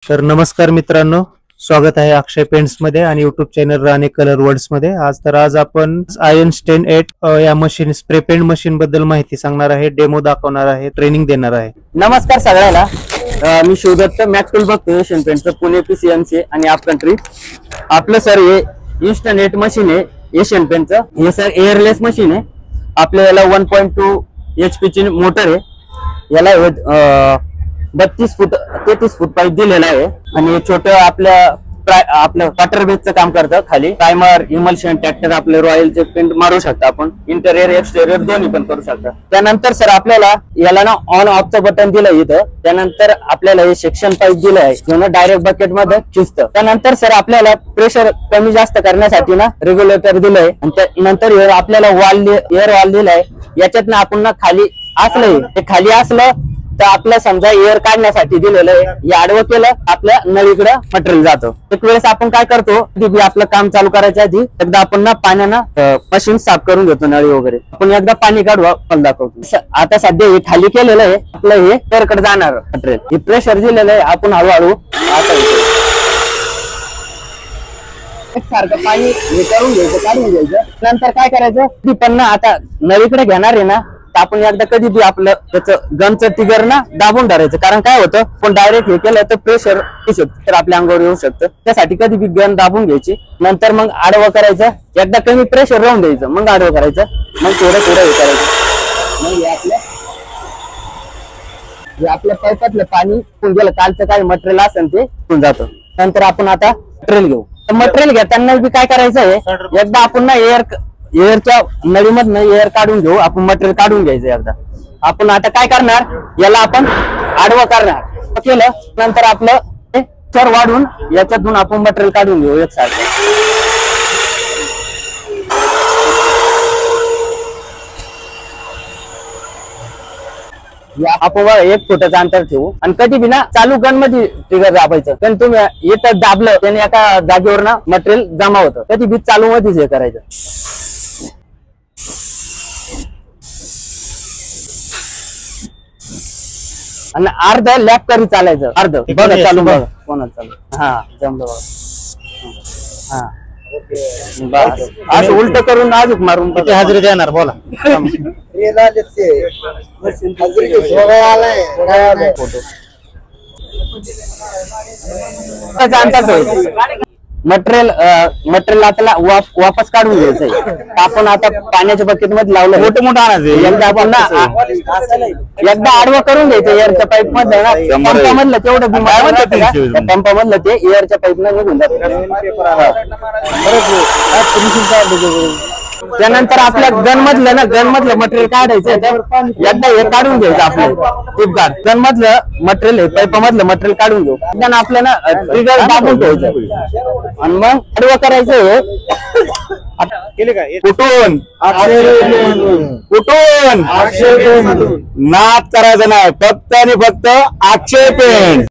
तर नमस्कार मित्रांनो, स्वागत आहे अक्षय पेंट्स मध्ये आणि YouTube channel Rane colour words मध्ये। आज आपण आयन स्टेन 8 या मशीन स्प्रे पेंट मशीन बद्दल माहिती सांगणार आहे, डेमो दाखवणार आहे, ट्रेनिंग देणार आहे। नमस्कार सगळ्यांना, मी शिवदत्त मॅक्टूल बघतो एशियन पेंटचं पुणे पीसीएमसी आणि आप कंट्री। आपलं सर हे इन्स्टंट 8 मशीन आहे एशियन पेंटचं। हे सर एअरलेस मशीन आहे। आपल्या याला 1.2 HP ची मोटर आहे। याला 32 फूट 33 फूट पाईप दिलेला आहे आणि छोटं आपलं वॉटर बेसचं काम करतं। खाली प्रायमर इमल्शन ट्रॅक्टर आपले रॉयलचे पेंट मारू शकता आपण, इंटेरियर एक्सटेरियर दोन्ही पण करू शकता। त्यानंतर सर आपल्याला याला ना ऑन ऑफचं बटन दिलं इथं। त्यानंतर आपल्याला हे सेक्शन पाईप दिलं आहे जो ना डायरेक्ट बकेट मध्ये खिचतं। त्यानंतर सर आपल्याला प्रेशर कमी जास्त करण्यासाठी ना रेग्युलेटर दिलंय आणि त्यानंतर आपल्याला एअर वॉल दिलाय। याच्यात ना आपण ना खाली असलंय ते खाली असलं तर आपल्या समजा एअर काढण्यासाठी दिलेलं आहे, हे आडवं केलं आपल्या नळीकडे मटेरियल जातं। एक वेळेस आपण काय करतो, आपलं काम चालू करायच्या आधी एकदा आपण ना पाण्यानं मशीन साफ करून घेतो, नळी वगैरे आपण एकदा पाणी काढू आपण दाखवतो। आता सध्या हे खाली केलेलं आहे आपलं, हे एअरकडे जाणार मटेरियल, हे प्रेशर दिलेलं आहे। आपण हळूहळू सारखं पाणी हे करून घ्यायचं, काढून घ्यायचं। नंतर काय करायचं, ती पण ना आता नळीकडे घेणार आहे ना, आपण एकदा कधी बी आपलं त्याचं गनचं टिगर ना दाबून धरायचं। कारण काय होतं, पण डायरेक्ट हे केलं तर प्रेशर येऊ शकतं, तर आपल्या अंगावर येऊ शकतं। त्यासाठी कधी बी गन दाबून घ्यायची, नंतर मग आडवं करायचं। एकदा कमी प्रेशर राहून द्यायचं, मग आडवं करायचं, मग थोडं हे करायचं। मग आपल्या पाईपातलं पाणी गेलं, कालचं काय मटेरियल असेल ते होऊन जातं। नंतर आपण आता मटेरियल घेऊ। मटेरियल घेताना बी काय करायचं आहे, एकदा आपण ना एअरच्या नळीमधनं एअर काढून घेऊ, आपण मटेरियल काढून घ्यायचं एकदा। आपण आता काय करणार, याला आपण आडवं करणार केलं, नंतर आपलं चर वाढून याच्यातून आपण मटेरियल काढून घेऊ एकसारखं। आपण 1 फुटाचं अंतर ठेवू आणि कधी बी ना चालू गन मध्ये ट्रिगर दाबायचं। पण तुम्ही येतं दाबलं त्याने एका जागेवर ना मटेरियल जमा होतं, कधी बी चालू मध्येच हे करायचं। आणि अर्ध लॅप करी चालायचं, अर्ध बघा चालू, बघा कोणाला चालू, हा जमलं बघा, हा बस असं उलट करून अजून मारून किती हजेरी देणार बोला। मटेरियल आता वापस काढून घ्यायचंय। आपण आता पाण्याच्या बकेट मध्ये लावलं, मोठं मोठं आणायचं। एकदा आपण ना एकदा आडवं करून घ्यायचं एअरच्या पाईप मध्ये ना, पंपामधलं तेवढं पंपामधलं ते एअरच्या पाईप न निघून जातं। त्यानंतर आपल्या गन मधलं मटेरियल काढायचं, एकदा हे काढून घ्यायचं आपलं टिप गार्ड। गन मधलं मटेरियल पाईप मधलं मटेरियल काढून घेऊ, त्यांना आपल्याला ट्रिगर दाबून ठेवायचं आणि मग आडवं करायचं। कुठून नाद करायचं नाही, फक्त आणि फक्त अक्षय पेंट।